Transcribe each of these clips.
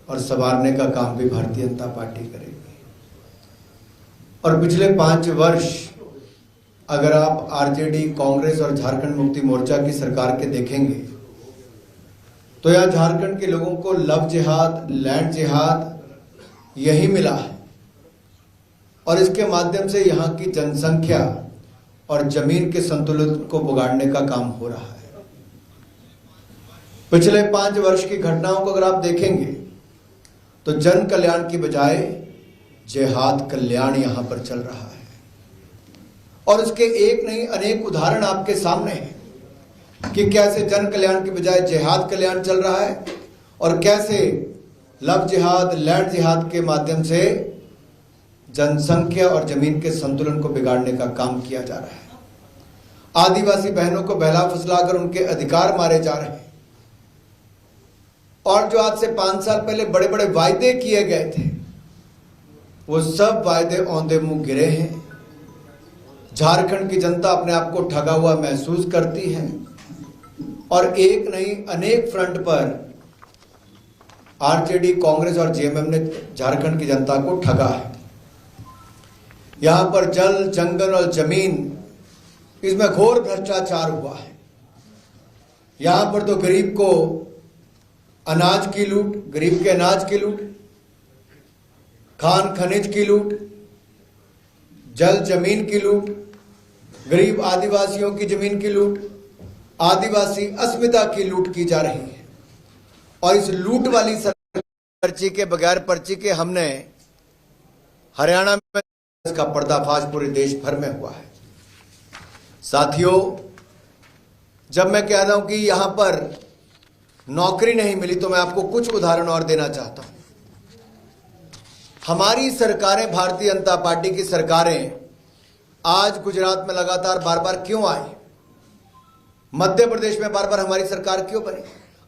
और संवारने का काम भी भारतीय जनता पार्टी करेगी। और पिछले 5 वर्ष अगर आप आरजेडी, कांग्रेस और झारखंड मुक्ति मोर्चा की सरकार के देखेंगे तो यहां झारखंड के लोगों को लव जिहाद, लैंड जिहाद यही मिला है और इसके माध्यम से यहां की जनसंख्या और जमीन के संतुलन को बिगाड़ने का काम हो रहा है। पिछले 5 वर्ष की घटनाओं को अगर आप देखेंगे तो जन कल्याण की बजाय जिहाद कल्याण यहां पर चल रहा है और इसके एक नहीं अनेक उदाहरण आपके सामने हैं कि कैसे जन कल्याण की बजाय जिहाद कल्याण चल रहा है और कैसे लव जिहाद, लैंड जिहाद के माध्यम से जनसंख्या और जमीन के संतुलन को बिगाड़ने का काम किया जा रहा है। आदिवासी बहनों को बहला फुसलाकर उनके अधिकार मारे जा रहे हैं और जो आज से 5 साल पहले बड़े बड़े वायदे किए गए थे वो सब वायदे औंधे मुंह गिरे हैं। झारखंड की जनता अपने आप को ठगा हुआ महसूस करती है और एक नहीं अनेक फ्रंट पर आरजेडी, कांग्रेस और जेएमएम ने झारखंड की जनता को ठगा है। यहां पर जल, जंगल और जमीन, इसमें घोर भ्रष्टाचार हुआ है। यहां पर तो गरीब को अनाज की लूट, गरीब के अनाज की लूट, खान खनिज की लूट, जल जमीन की लूट, गरीब आदिवासियों की जमीन की लूट, आदिवासी अस्मिता की लूट की जा रही है। और इस लूट वाली पर्ची के, बगैर पर्ची के हमने हरियाणा में इसका पर्दाफाश पूरे देश भर में हुआ है। साथियों, जब मैं कहता हूं कि यहां पर नौकरी नहीं मिली तो मैं आपको कुछ उदाहरण और देना चाहता हूं। हमारी सरकारें, भारतीय जनता पार्टी की सरकारें आज गुजरात में लगातार बार बार क्यों आई, मध्य प्रदेश में बार बार हमारी सरकार क्यों बनी,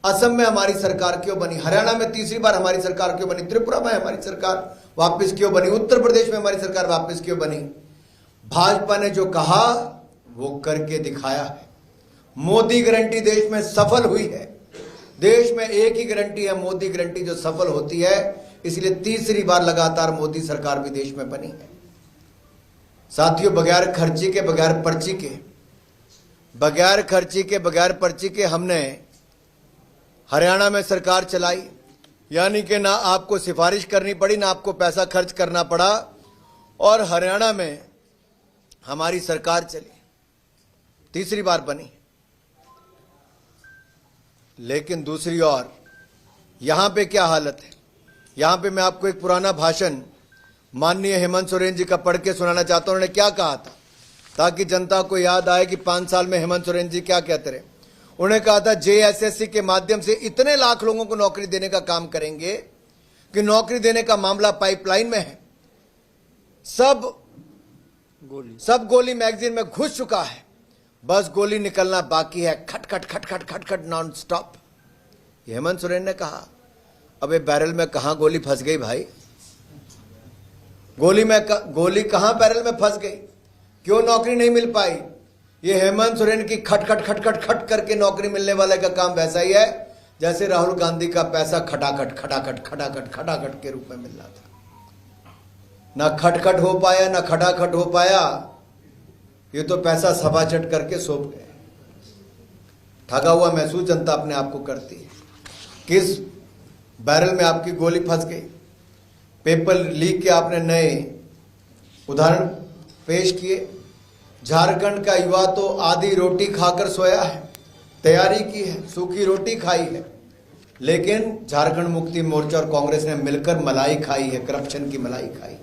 असम में हमारी सरकार क्यों बनी, हरियाणा में तीसरी बार हमारी सरकार क्यों बनी, त्रिपुरा में हमारी सरकार वापस क्यों बनी, उत्तर प्रदेश में हमारी सरकार वापस क्यों बनी? भाजपा ने जो कहा वो करके दिखाया है। मोदी गारंटी देश में सफल हुई है। देश में एक ही गारंटी है, मोदी गारंटी, जो सफल होती है। इसलिए तीसरी बार लगातार मोदी सरकार भी देश में बनी है। साथियों, बगैर खर्ची के, बगैर पर्ची के, बगैर खर्ची के, बगैर पर्ची के हमने हरियाणा में सरकार चलाई, यानी कि ना आपको सिफारिश करनी पड़ी, ना आपको पैसा खर्च करना पड़ा और हरियाणा में हमारी सरकार चली, तीसरी बार बनी। लेकिन दूसरी ओर यहां पे क्या हालत है? यहां पे मैं आपको एक पुराना भाषण माननीय हेमंत सोरेन जी का पढ़ के सुनाना चाहता हूं। उन्होंने क्या कहा था, ताकि जनता को याद आए कि 5 साल में हेमंत सोरेन जी क्या कहते रहे। उन्होंने कहा था, जेएसएससी के माध्यम से इतने लाख लोगों को नौकरी देने का काम करेंगे कि नौकरी देने का मामला पाइपलाइन में है। सब गोली मैगजीन में घुस चुका है, बस गोली निकलना बाकी है। खट खट खट खट खट खट नॉन स्टॉप। हेमंत सोरेन ने कहा, अबे बैरल में कहां गोली फंस गई भाई? गोली कहां बैरल में फंस गई? क्यों नौकरी नहीं मिल पाई? ये हेमंत सोरेन की खट खट खट खट खट करके नौकरी मिलने वाले का काम वैसा ही है जैसे राहुल गांधी का पैसा खटाखट खटाखट खटाखट खटाखट के रूप में मिल रहा था। ना खटखट हो पाया, ना खटाखट हो पाया। ये तो पैसा सभाचट करके सौंप गए। ठगा हुआ महसूस जनता अपने आप को करती है। किस बैरल में आपकी गोली फंस गई? पेपर लीक के आपने नए उदाहरण पेश किए। झारखंड का युवा तो आधी रोटी खाकर सोया है, तैयारी की है, सूखी रोटी खाई है, लेकिन झारखंड मुक्ति मोर्चा और कांग्रेस ने मिलकर मलाई खाई है, करप्शन की मलाई खाई।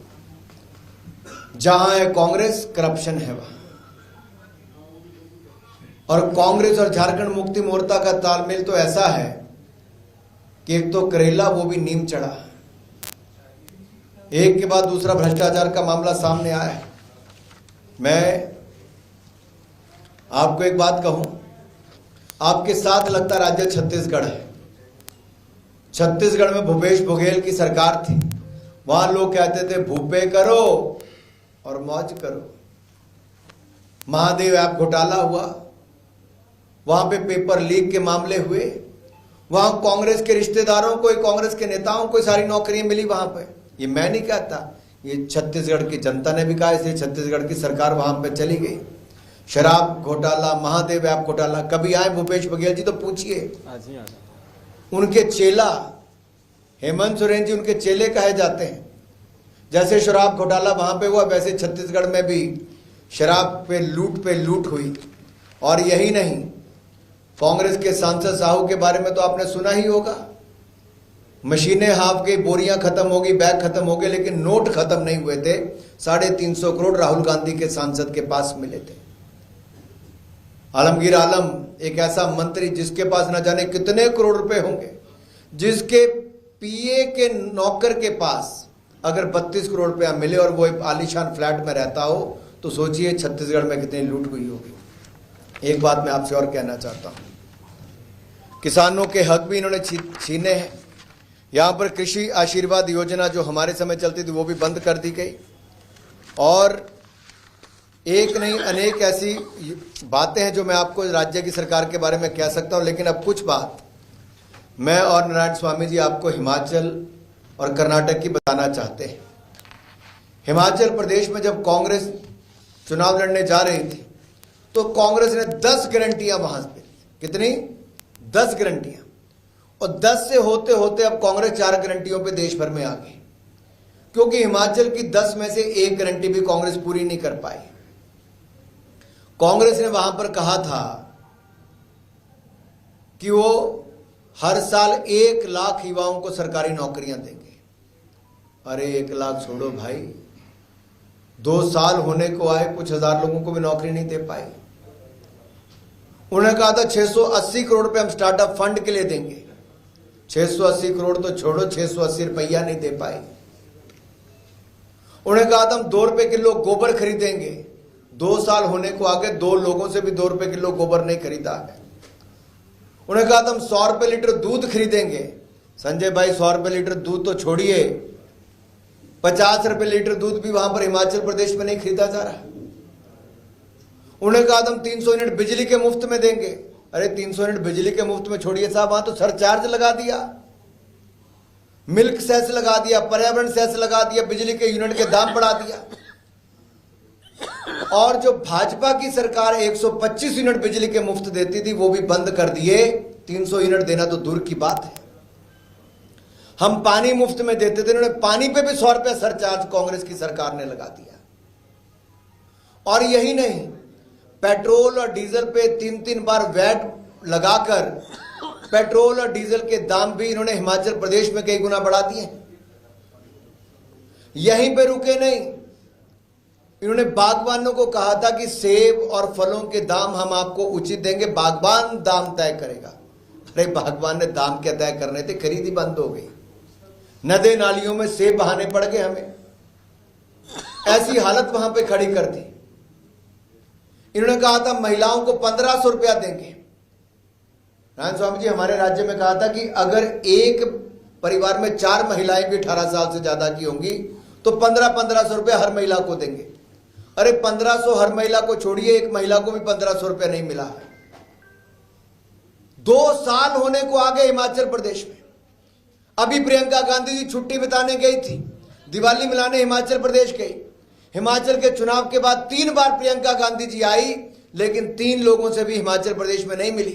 जहां है कांग्रेस, करप्शन है वहां। और कांग्रेस और झारखंड मुक्ति मोर्चा का तालमेल तो ऐसा है कि एक तो करेला, वो भी नीम चढ़ा। एक के बाद दूसरा भ्रष्टाचार का मामला सामने आया है। मैं आपको एक बात कहूं, आपके साथ लगता राज्य छत्तीसगढ़ है। छत्तीसगढ़ में भूपेश बघेल की सरकार थी। वहां लोग कहते थे भूपे करो और मौज करो। महादेव ऐप घोटाला हुआ, वहां पे पेपर लीक के मामले हुए, वहां कांग्रेस के रिश्तेदारों को, कांग्रेस के नेताओं को सारी नौकरियां मिली वहां पे। ये मैं नहीं कहता, ये छत्तीसगढ़ की जनता ने भी कहा, इसलिए छत्तीसगढ़ की सरकार वहां पे चली गई। शराब घोटाला, महादेव ऐप घोटाला, कभी आए भूपेश बघेल जी तो पूछिए। उनके चेला हेमंत सोरेन जी उनके चेले कहे जाते हैं। जैसे शराब घोटाला वहां पे हुआ, वैसे छत्तीसगढ़ में भी शराब पे लूट हुई। और यही नहीं, कांग्रेस के सांसद साहू के बारे में तो आपने सुना ही होगा। मशीनें हाफ गई, बोरियां खत्म हो गई, बैग खत्म हो गए, लेकिन नोट खत्म नहीं हुए थे। 350 करोड़ राहुल गांधी के सांसद के पास मिले थे। आलमगीर आलम एक ऐसा मंत्री जिसके पास न जाने कितने करोड़ रुपए होंगे, जिसके पीए के नौकर के पास अगर 32 करोड़ रुपया मिले और वो एक आलीशान फ्लैट में रहता हो, तो सोचिए छत्तीसगढ़ में कितनी लूट हुई होगी। एक बात मैं आपसे और कहना चाहता हूं, किसानों के हक भी इन्होंने छीने हैं। यहां पर कृषि आशीर्वाद योजना जो हमारे समय चलती थी वो भी बंद कर दी गई। और एक नहीं अनेक ऐसी बातें हैं जो मैं आपको राज्य की सरकार के बारे में कह सकता हूं। लेकिन अब कुछ बात मैं और नारायण स्वामी जी आपको हिमाचल और कर्नाटक की बताना चाहते हैं। हिमाचल प्रदेश में जब कांग्रेस चुनाव लड़ने जा रही थी तो कांग्रेस ने 10 गारंटियां वहां पे, कितनी 10 गारंटियां, और 10 से होते होते अब कांग्रेस 4 गारंटियों पे देश भर में आ गई, क्योंकि हिमाचल की 10 में से एक गारंटी भी कांग्रेस पूरी नहीं कर पाई। कांग्रेस ने वहां पर कहा था कि वो हर साल 1 लाख युवाओं को सरकारी नौकरियां देंगे। अरे 1 लाख छोड़ो भाई, 2 साल होने को आए, कुछ हजार लोगों को भी नौकरी नहीं दे पाए। उन्होंने कहा था 680 करोड़ रुपए हम स्टार्टअप फंड के लिए देंगे। 680 करोड़ तो छोड़ो, 680 रुपया नहीं दे पाए। उन्होंने कहा था हम 2 रुपए किलो गोबर खरीदेंगे। 2 साल होने को आगे 2 लोगों से भी 2 रुपए किलो गोबर नहीं खरीदा है। उन्होंने कहा था हम 100 रुपए लीटर दूध खरीदेंगे। संजय भाई 100 रुपए लीटर दूध तो छोड़िए, 50 रुपए लीटर दूध भी वहां पर हिमाचल प्रदेश में नहीं खरीदा जा रहा। उन्होंने कहा था हम 300 यूनिट बिजली के मुफ्त में देंगे। अरे 300 यूनिट बिजली के मुफ्त में छोड़िए साहब, वहां तो सरचार्ज लगा दिया, मिल्क सेस लगा दिया, पर्यावरण सेस लगा दिया, बिजली के यूनिट के दाम बढ़ा दिया। और जो भाजपा की सरकार 125 यूनिट बिजली के मुफ्त देती थी वो भी बंद कर दिए। 300 यूनिट देना तो दूर की बात है। हम पानी मुफ्त में देते थे, उन्होंने पानी पे भी 100 रुपया सरचार्ज कांग्रेस की सरकार ने लगा दिया। और यही नहीं, पेट्रोल और डीजल पे 3-3 बार वैट लगाकर पेट्रोल और डीजल के दाम भी इन्होंने हिमाचल प्रदेश में कई गुना बढ़ा दिए। यहीं पे रुके नहीं, इन्होंने बागवानों को कहा था कि सेब और फलों के दाम हम आपको उचित देंगे, बागवान दाम तय करेगा। अरे बागवान ने दाम क्या तय करने थे, खरीदी बंद हो गई। नदी नालियों में सेब बहाने पड़ गए हमें, ऐसी हालत वहां पे खड़ी कर दी। इन्होंने कहा था महिलाओं को 1500 रुपया देंगे। नारायण स्वामी जी हमारे राज्य में कहा था कि अगर एक परिवार में 4 महिलाएं भी 18 साल से ज्यादा की होंगी तो 1500 रुपया हर महिला को देंगे। अरे 1500 हर महिला को छोड़िए, एक महिला को भी 1500 रुपया नहीं मिला है। 2 साल होने को आ गए हिमाचल प्रदेश में। अभी प्रियंका गांधी जी छुट्टी बिताने गई थी, दिवाली मिलाने हिमाचल प्रदेश गई। हिमाचल के चुनाव के बाद 3 बार प्रियंका गांधी जी आई, लेकिन 3 लोगों से भी हिमाचल प्रदेश में नहीं मिली,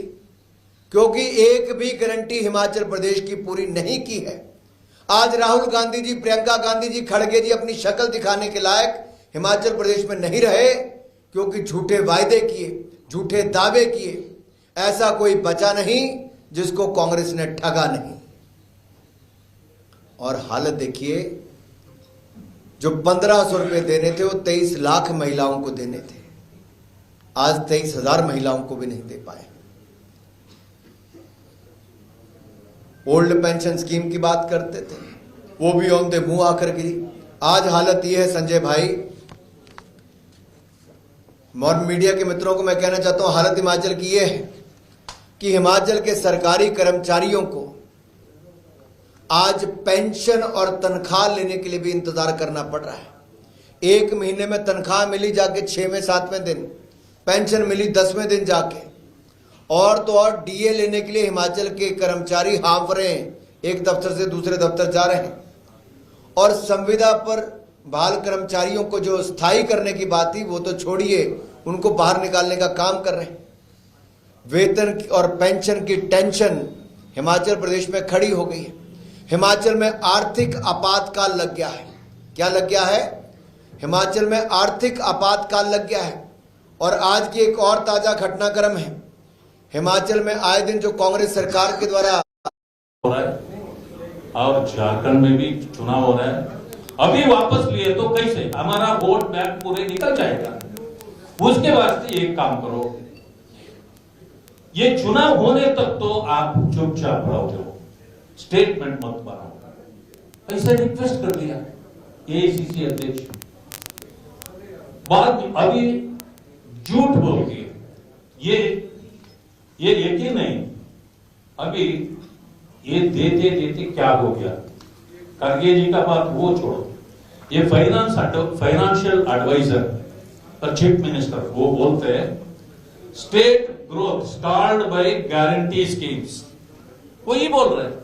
क्योंकि एक भी गारंटी हिमाचल प्रदेश की पूरी नहीं की है। आज राहुल गांधी जी, प्रियंका गांधी जी, खड़गे जी अपनी शक्ल दिखाने के लायक हिमाचल प्रदेश में नहीं रहे, क्योंकि झूठे वायदे किए, झूठे दावे किए। ऐसा कोई बचा नहीं जिसको कांग्रेस ने ठगा नहीं। और हालत देखिए, जो 1500 रुपए देने थे वो 23 लाख महिलाओं को देने थे, आज 23,000 महिलाओं को भी नहीं दे पाए। ओल्ड पेंशन स्कीम की बात करते थे, वो भी औंधे मुंह आकर गिरी। आज हालत ये है संजय भाई, और मीडिया के मित्रों को मैं कहना चाहता हूं, हालत हिमाचल की ये है कि हिमाचल के सरकारी कर्मचारियों को आज पेंशन और तनख्वाह लेने के लिए भी इंतजार करना पड़ रहा है। 1 महीने में तनख्वाह मिली जाके 6वें 7वें दिन, पेंशन मिली 10वें दिन जाके, और तो और डीए लेने के लिए हिमाचल के कर्मचारी हाँफ रहे हैं, एक दफ्तर से दूसरे दफ्तर जा रहे हैं। और संविदा पर बहाल कर्मचारियों को जो स्थायी करने की बात थी वो तो छोड़िए, उनको बाहर निकालने का काम कर रहे हैं। वेतन और पेंशन की टेंशन हिमाचल प्रदेश में खड़ी हो गई है। हिमाचल में आर्थिक आपातकाल लग गया है। क्या लग गया है? हिमाचल में आर्थिक आपातकाल लग गया है। और आज की एक और ताजा घटनाक्रम है, हिमाचल में आए दिन जो कांग्रेस सरकार के द्वारा हो रहा है और झारखंड में भी चुनाव हो रहा है। अभी वापस लिए तो कैसे हमारा वोट बैंक पूरे निकल जाएगा। उसके वास्ते एक काम करो, ये चुनाव होने तक तो आप चुपचाप रहो, स्टेटमेंट मत बनाओ। ऐसा रिक्वेस्ट कर दिया एआईसीसी अध्यक्ष, बाद में अभी झूठ बोल के ये यकीन नहीं। अभी ये देते देते क्या हो गया, खड़गे जी का बात वो छोड़ो, ये फाइनेंशियल एडवाइजर और चीफ मिनिस्टर वो बोलते हैं state growth started by guarantee schemes, वो ही बोल रहे हैं।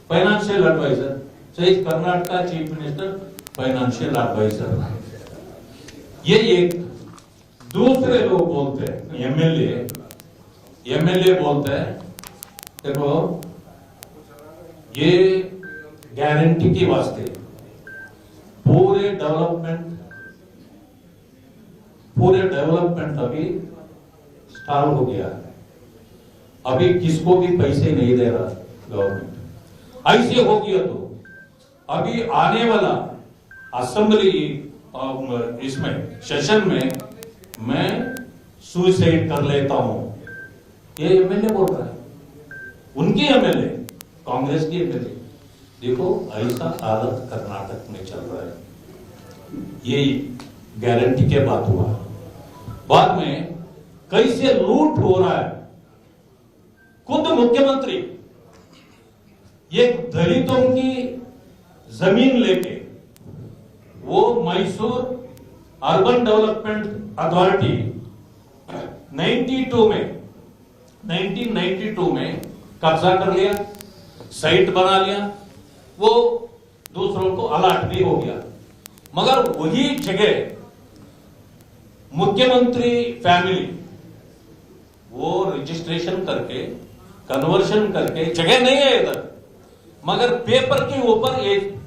फाइनेंशियल एडवाइजर, सही, Karnataka chief minister financial adviser. ये एक दूसरे लोग बोलते हैं, एमएलए बोलते हैं देखो ये गारंटी के वास्ते पूरे डेवलपमेंट अभी स्टार्ट हो गया है। अभी किसको भी पैसे नहीं दे रहा गवर्नमेंट। ऐसे हो गया तो अभी आने वाला असेंबली इसमें सेशन में मैं सुसाइड कर लेता हूं, ये एमएलए बोल रहा है। उनकी एमएलए, कांग्रेस की एमएलए। देखो ऐसा हालत कर्नाटक में चल रहा है। ये गारंटी के बाद हुआ, बाद में कैसे लूट हो रहा है। खुद मुख्यमंत्री एक दलितों की जमीन लेके वो मैसूर अर्बन डेवलपमेंट अथॉरिटी 1992 में कब्जा कर लिया, साइट बना लिया, वो दूसरों को अलाट भी हो गया। मगर वही जगह मुख्यमंत्री फैमिली वो रजिस्ट्रेशन करके कन्वर्शन करके, जगह नहीं है इधर मगर पेपर के ऊपर एक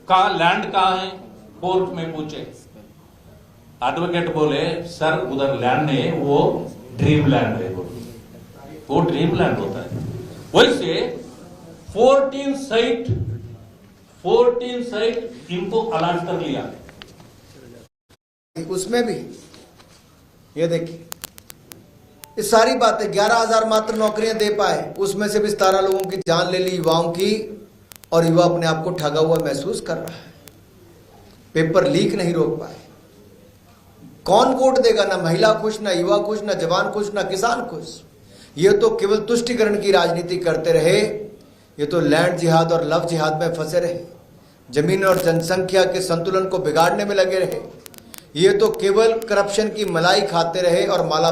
का लैंड कहां है, कोर्ट में पूछे, एडवोकेट बोले सर उधर लैंड नहीं है, वो ड्रीम लैंड है, वो ड्रीम लैंड होता है। वैसे 14 साइट इनको अलाट कर लिया। उसमें भी ये देखिए ये सारी बातें 11,000 मात्र नौकरियां दे पाए, उसमें से भी 17 लोगों की जान ले ली युवाओं की, और युवा अपने आप को ठगा हुआ महसूस कर रहा है। पेपर लीक नहीं रोक पाए। कौन वोट देगा? ना महिला खुश, ना युवा खुश, ना जवान खुश, ना किसान खुश। ये तो केवल तुष्टिकरण की राजनीति करते रहे। ये तो लैंड जिहाद और लव जिहाद में फंसे रहे, जमीन और जनसंख्या के संतुलन को बिगाड़ने में लगे रहे। ये तो केवल करप्शन की मलाई खाते रहे और माला